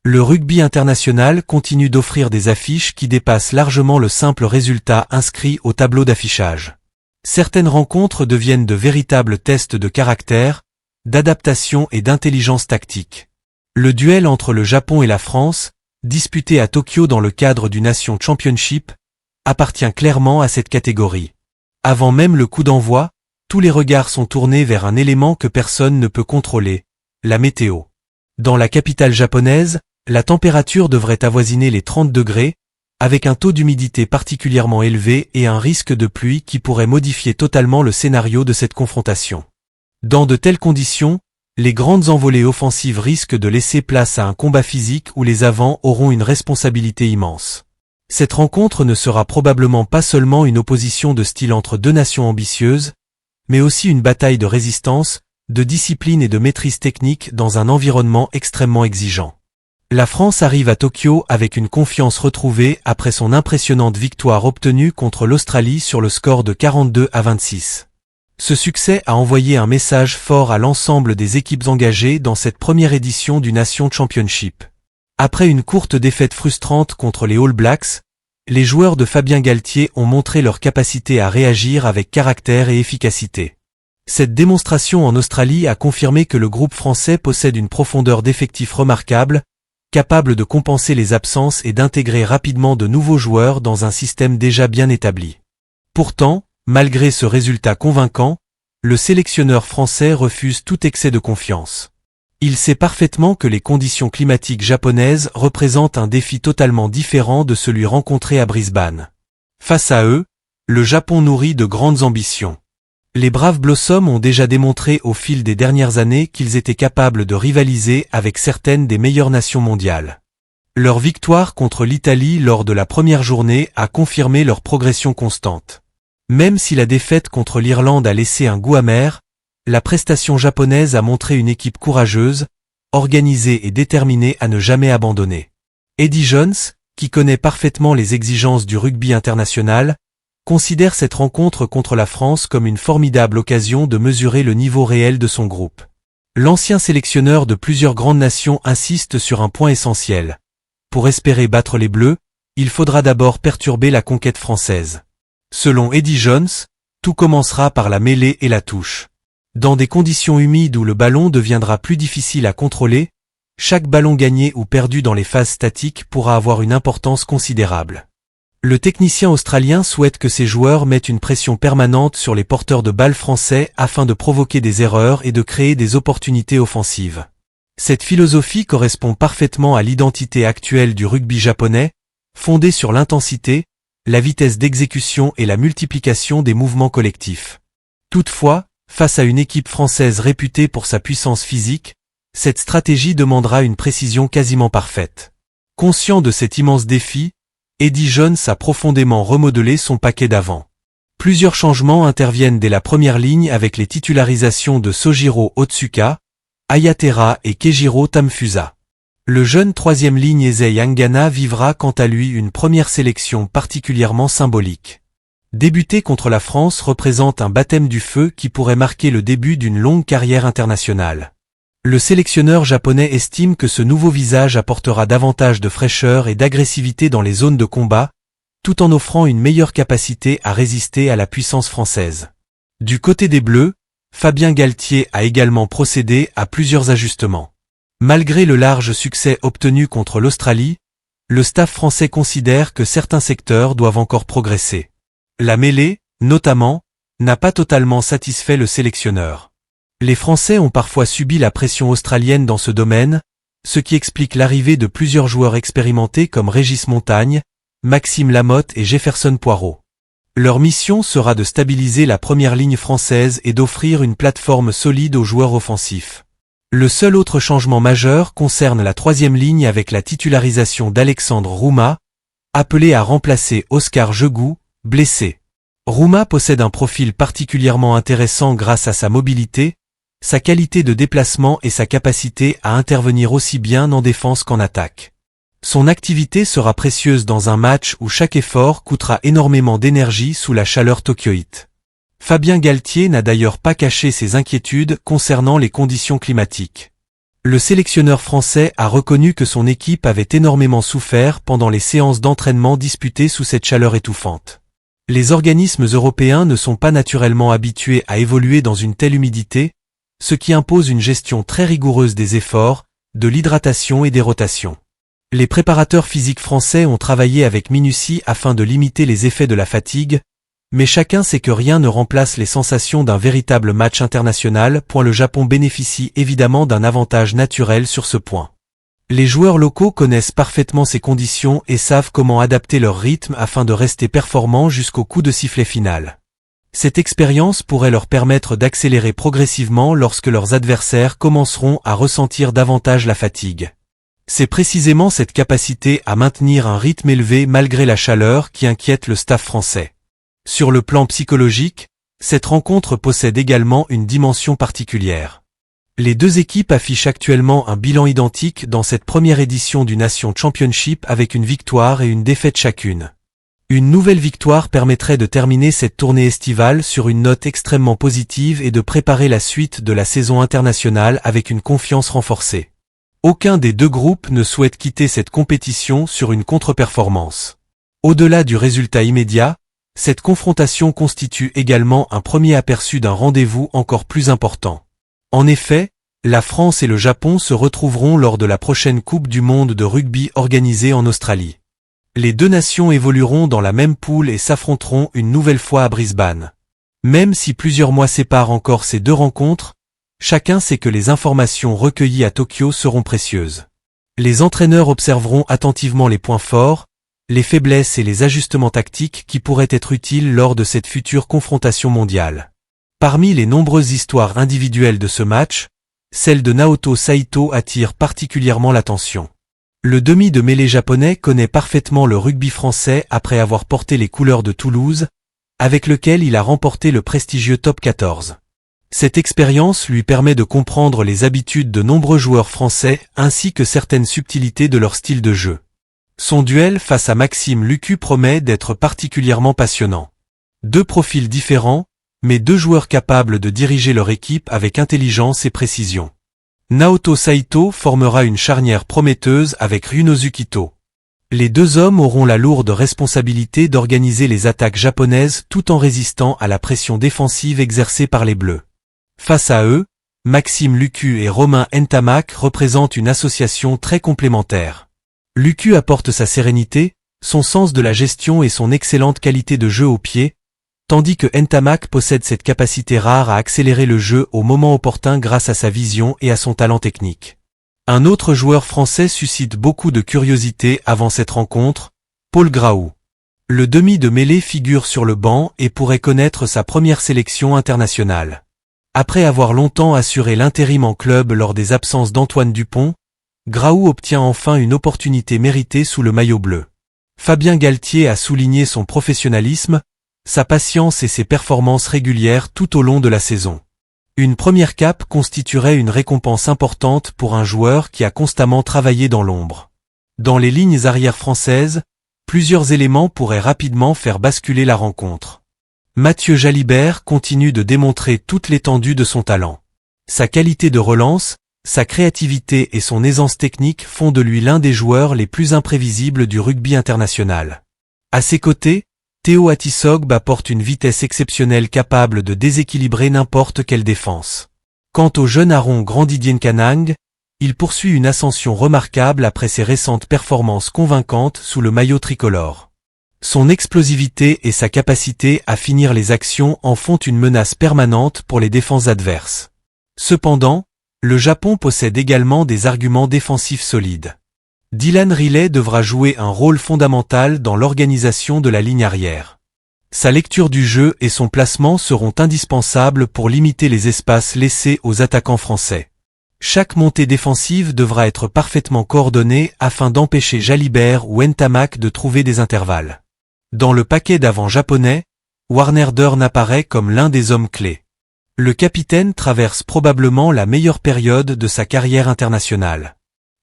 Le rugby international continue d'offrir des affiches qui dépassent largement le simple résultat inscrit au tableau d'affichage. Certaines rencontres deviennent de véritables tests de caractère, d'adaptation et d'intelligence tactique. Le duel entre le Japon et la France, disputé à Tokyo dans le cadre du Nation Championship, appartient clairement à cette catégorie. Avant même le coup d'envoi, tous les regards sont tournés vers un élément que personne ne peut contrôler, la météo. Dans la capitale japonaise, la température devrait avoisiner les 30 degrés, avec un taux d'humidité particulièrement élevé et un risque de pluie qui pourrait modifier totalement le scénario de cette confrontation. Dans de telles conditions, les grandes envolées offensives risquent de laisser place à un combat physique où les avants auront une responsabilité immense. Cette rencontre ne sera probablement pas seulement une opposition de style entre deux nations ambitieuses, mais aussi une bataille de résistance, de discipline et de maîtrise technique dans un environnement extrêmement exigeant. La France arrive à Tokyo avec une confiance retrouvée après son impressionnante victoire obtenue contre l'Australie sur le score de 42-26. Ce succès a envoyé un message fort à l'ensemble des équipes engagées dans cette première édition du Nation Championship. Après une courte défaite frustrante contre les All Blacks, les joueurs de Fabien Galthié ont montré leur capacité à réagir avec caractère et efficacité. Cette démonstration en Australie a confirmé que le groupe français possède une profondeur d'effectifs remarquable, capable de compenser les absences et d'intégrer rapidement de nouveaux joueurs dans un système déjà bien établi. Pourtant, malgré ce résultat convaincant, le sélectionneur français refuse tout excès de confiance. Il sait parfaitement que les conditions climatiques japonaises représentent un défi totalement différent de celui rencontré à Brisbane. Face à eux, le Japon nourrit de grandes ambitions. Les Braves Blossoms ont déjà démontré au fil des dernières années qu'ils étaient capables de rivaliser avec certaines des meilleures nations mondiales. Leur victoire contre l'Italie lors de la première journée a confirmé leur progression constante. Même si la défaite contre l'Irlande a laissé un goût amer, la prestation japonaise a montré une équipe courageuse, organisée et déterminée à ne jamais abandonner. Eddie Jones, qui connaît parfaitement les exigences du rugby international, considère cette rencontre contre la France comme une formidable occasion de mesurer le niveau réel de son groupe. L'ancien sélectionneur de plusieurs grandes nations insiste sur un point essentiel. Pour espérer battre les Bleus, il faudra d'abord perturber la conquête française. Selon Eddie Jones, tout commencera par la mêlée et la touche. Dans des conditions humides où le ballon deviendra plus difficile à contrôler, chaque ballon gagné ou perdu dans les phases statiques pourra avoir une importance considérable. Le technicien australien souhaite que ses joueurs mettent une pression permanente sur les porteurs de balles français afin de provoquer des erreurs et de créer des opportunités offensives. Cette philosophie correspond parfaitement à l'identité actuelle du rugby japonais, fondée sur l'intensité, la vitesse d'exécution et la multiplication des mouvements collectifs. Toutefois, face à une équipe française réputée pour sa puissance physique, cette stratégie demandera une précision quasiment parfaite. Conscient de cet immense défi, Eddie Jones a profondément remodelé son paquet d'avant. Plusieurs changements interviennent dès la première ligne avec les titularisations de Sojiro Otsuka, Ayatera et Keijiro Tamfusa. Le jeune troisième ligne Issei Hangana vivra quant à lui une première sélection particulièrement symbolique. Débuter contre la France représente un baptême du feu qui pourrait marquer le début d'une longue carrière internationale. Le sélectionneur japonais estime que ce nouveau visage apportera davantage de fraîcheur et d'agressivité dans les zones de combat, tout en offrant une meilleure capacité à résister à la puissance française. Du côté des Bleus, Fabien Galthié a également procédé à plusieurs ajustements. Malgré le large succès obtenu contre l'Australie, le staff français considère que certains secteurs doivent encore progresser. La mêlée, notamment, n'a pas totalement satisfait le sélectionneur. Les Français ont parfois subi la pression australienne dans ce domaine, ce qui explique l'arrivée de plusieurs joueurs expérimentés comme Régis Montagne, Maxime Lamotte et Jefferson Poirot. Leur mission sera de stabiliser la première ligne française et d'offrir une plateforme solide aux joueurs offensifs. Le seul autre changement majeur concerne la troisième ligne avec la titularisation d'Alexandre Rouma, appelé à remplacer Oscar Jegou, blessé. Rouma possède un profil particulièrement intéressant grâce à sa mobilité, sa qualité de déplacement et sa capacité à intervenir aussi bien en défense qu'en attaque. Son activité sera précieuse dans un match où chaque effort coûtera énormément d'énergie sous la chaleur tokyoïte. Fabien Galthié n'a d'ailleurs pas caché ses inquiétudes concernant les conditions climatiques. Le sélectionneur français a reconnu que son équipe avait énormément souffert pendant les séances d'entraînement disputées sous cette chaleur étouffante. Les organismes européens ne sont pas naturellement habitués à évoluer dans une telle humidité, ce qui impose une gestion très rigoureuse des efforts, de l'hydratation et des rotations. Les préparateurs physiques français ont travaillé avec minutie afin de limiter les effets de la fatigue, mais chacun sait que rien ne remplace les sensations d'un véritable match international. Le Japon bénéficie évidemment d'un avantage naturel sur ce point. Les joueurs locaux connaissent parfaitement ces conditions et savent comment adapter leur rythme afin de rester performants jusqu'au coup de sifflet final. Cette expérience pourrait leur permettre d'accélérer progressivement lorsque leurs adversaires commenceront à ressentir davantage la fatigue. C'est précisément cette capacité à maintenir un rythme élevé malgré la chaleur qui inquiète le staff français. Sur le plan psychologique, cette rencontre possède également une dimension particulière. Les deux équipes affichent actuellement un bilan identique dans cette première édition du Nation Championship avec une victoire et une défaite chacune. Une nouvelle victoire permettrait de terminer cette tournée estivale sur une note extrêmement positive et de préparer la suite de la saison internationale avec une confiance renforcée. Aucun des deux groupes ne souhaite quitter cette compétition sur une contre-performance. Au-delà du résultat immédiat, cette confrontation constitue également un premier aperçu d'un rendez-vous encore plus important. En effet, la France et le Japon se retrouveront lors de la prochaine Coupe du monde de rugby organisée en Australie. Les deux nations évolueront dans la même poule et s'affronteront une nouvelle fois à Brisbane. Même si plusieurs mois séparent encore ces deux rencontres, chacun sait que les informations recueillies à Tokyo seront précieuses. Les entraîneurs observeront attentivement les points forts, les faiblesses et les ajustements tactiques qui pourraient être utiles lors de cette future confrontation mondiale. Parmi les nombreuses histoires individuelles de ce match, celle de Naoto Saito attire particulièrement l'attention. Le demi de mêlée japonais connaît parfaitement le rugby français après avoir porté les couleurs de Toulouse, avec lequel il a remporté le prestigieux Top 14. Cette expérience lui permet de comprendre les habitudes de nombreux joueurs français ainsi que certaines subtilités de leur style de jeu. Son duel face à Maxime Lucu promet d'être particulièrement passionnant. Deux profils différents, mais deux joueurs capables de diriger leur équipe avec intelligence et précision. Naoto Saito formera une charnière prometteuse avec Ryunosuke Ito. Les deux hommes auront la lourde responsabilité d'organiser les attaques japonaises tout en résistant à la pression défensive exercée par les Bleus. Face à eux, Maxime Lucu et Romain Ntamak représentent une association très complémentaire. Lucu apporte sa sérénité, son sens de la gestion et son excellente qualité de jeu au pied, tandis que Ntamak possède cette capacité rare à accélérer le jeu au moment opportun grâce à sa vision et à son talent technique. Un autre joueur français suscite beaucoup de curiosité avant cette rencontre, Paul Graou. Le demi de mêlée figure sur le banc et pourrait connaître sa première sélection internationale. Après avoir longtemps assuré l'intérim en club lors des absences d'Antoine Dupont, Graou obtient enfin une opportunité méritée sous le maillot bleu. Fabien Galtier a souligné son professionnalisme, sa patience et ses performances régulières tout au long de la saison. Une première cape constituerait une récompense importante pour un joueur qui a constamment travaillé dans l'ombre. Dans les lignes arrières françaises, plusieurs éléments pourraient rapidement faire basculer la rencontre. Mathieu Jalibert continue de démontrer toute l'étendue de son talent. Sa qualité de relance, sa créativité et son aisance technique font de lui l'un des joueurs les plus imprévisibles du rugby international. À ses côtés, Théo Atisogbe apporte une vitesse exceptionnelle capable de déséquilibrer n'importe quelle défense. Quant au jeune Aaron Grandidier-Nkanang, il poursuit une ascension remarquable après ses récentes performances convaincantes sous le maillot tricolore. Son explosivité et sa capacité à finir les actions en font une menace permanente pour les défenses adverses. Cependant, le Japon possède également des arguments défensifs solides. Dylan Riley devra jouer un rôle fondamental dans l'organisation de la ligne arrière. Sa lecture du jeu et son placement seront indispensables pour limiter les espaces laissés aux attaquants français. Chaque montée défensive devra être parfaitement coordonnée afin d'empêcher Jalibert ou Ntamak de trouver des intervalles. Dans le paquet d'avant japonais, Warner Dearn apparaît comme l'un des hommes clés. Le capitaine traverse probablement la meilleure période de sa carrière internationale.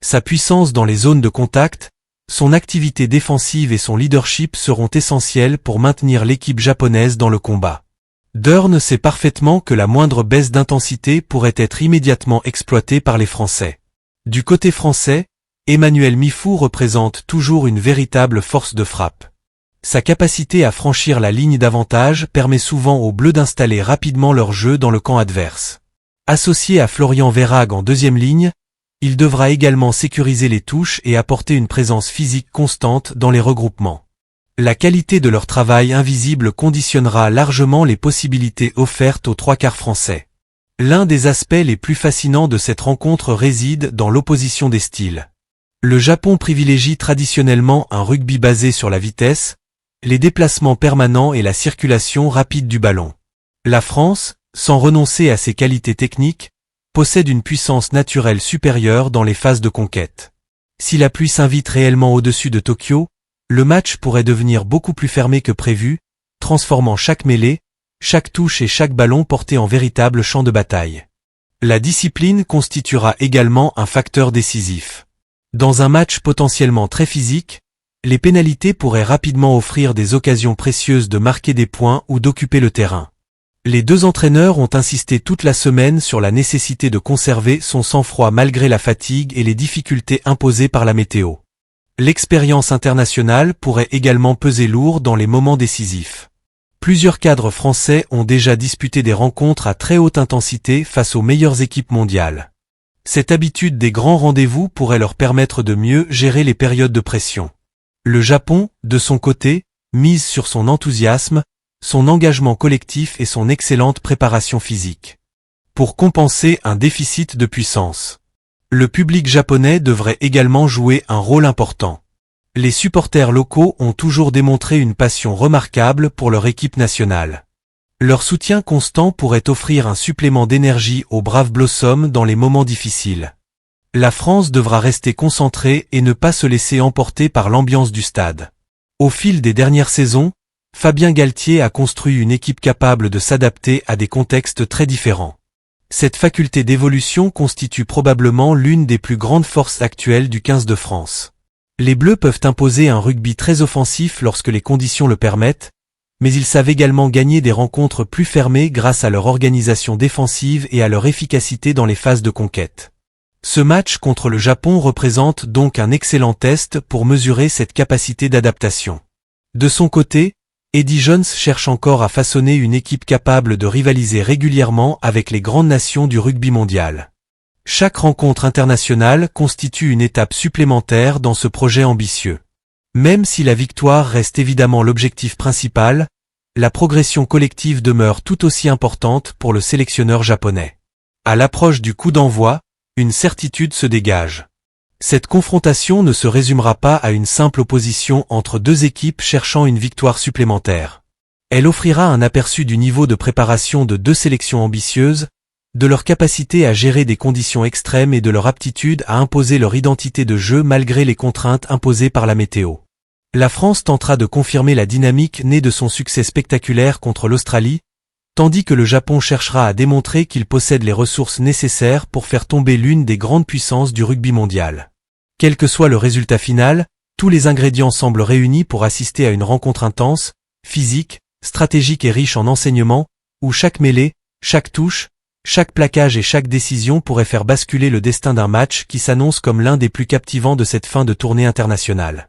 Sa puissance dans les zones de contact, son activité défensive et son leadership seront essentiels pour maintenir l'équipe japonaise dans le combat. Dearn sait parfaitement que la moindre baisse d'intensité pourrait être immédiatement exploitée par les Français. Du côté français, Emmanuel Mifou représente toujours une véritable force de frappe. Sa capacité à franchir la ligne d'avantage permet souvent aux Bleus d'installer rapidement leur jeu dans le camp adverse. Associé à Florian Verhaeghe en deuxième ligne, il devra également sécuriser les touches et apporter une présence physique constante dans les regroupements. La qualité de leur travail invisible conditionnera largement les possibilités offertes aux trois quarts français. L'un des aspects les plus fascinants de cette rencontre réside dans l'opposition des styles. Le Japon privilégie traditionnellement un rugby basé sur la vitesse, les déplacements permanents et la circulation rapide du ballon. La France, sans renoncer à ses qualités techniques, possède une puissance naturelle supérieure dans les phases de conquête. Si la pluie s'invite réellement au-dessus de Tokyo, le match pourrait devenir beaucoup plus fermé que prévu, transformant chaque mêlée, chaque touche et chaque ballon porté en véritable champ de bataille. La discipline constituera également un facteur décisif. Dans un match potentiellement très physique, les pénalités pourraient rapidement offrir des occasions précieuses de marquer des points ou d'occuper le terrain. Les deux entraîneurs ont insisté toute la semaine sur la nécessité de conserver son sang-froid malgré la fatigue et les difficultés imposées par la météo. L'expérience internationale pourrait également peser lourd dans les moments décisifs. Plusieurs cadres français ont déjà disputé des rencontres à très haute intensité face aux meilleures équipes mondiales. Cette habitude des grands rendez-vous pourrait leur permettre de mieux gérer les périodes de pression. Le Japon, de son côté, mise sur son enthousiasme, son engagement collectif et son excellente préparation physique. Pour compenser un déficit de puissance. Le public japonais devrait également jouer un rôle important. Les supporters locaux ont toujours démontré une passion remarquable pour leur équipe nationale. Leur soutien constant pourrait offrir un supplément d'énergie aux braves Blossoms dans les moments difficiles. La France devra rester concentrée et ne pas se laisser emporter par l'ambiance du stade. Au fil des dernières saisons, Fabien Galtier a construit une équipe capable de s'adapter à des contextes très différents. Cette faculté d'évolution constitue probablement l'une des plus grandes forces actuelles du 15 de France. Les Bleus peuvent imposer un rugby très offensif lorsque les conditions le permettent, mais ils savent également gagner des rencontres plus fermées grâce à leur organisation défensive et à leur efficacité dans les phases de conquête. Ce match contre le Japon représente donc un excellent test pour mesurer cette capacité d'adaptation. De son côté, Eddie Jones cherche encore à façonner une équipe capable de rivaliser régulièrement avec les grandes nations du rugby mondial. Chaque rencontre internationale constitue une étape supplémentaire dans ce projet ambitieux. Même si la victoire reste évidemment l'objectif principal, la progression collective demeure tout aussi importante pour le sélectionneur japonais. À l'approche du coup d'envoi, une certitude se dégage. Cette confrontation ne se résumera pas à une simple opposition entre deux équipes cherchant une victoire supplémentaire. Elle offrira un aperçu du niveau de préparation de deux sélections ambitieuses, de leur capacité à gérer des conditions extrêmes et de leur aptitude à imposer leur identité de jeu malgré les contraintes imposées par la météo. La France tentera de confirmer la dynamique née de son succès spectaculaire contre l'Australie, tandis que le Japon cherchera à démontrer qu'il possède les ressources nécessaires pour faire tomber l'une des grandes puissances du rugby mondial. Quel que soit le résultat final, tous les ingrédients semblent réunis pour assister à une rencontre intense, physique, stratégique et riche en enseignements, où chaque mêlée, chaque touche, chaque plaquage et chaque décision pourrait faire basculer le destin d'un match qui s'annonce comme l'un des plus captivants de cette fin de tournée internationale.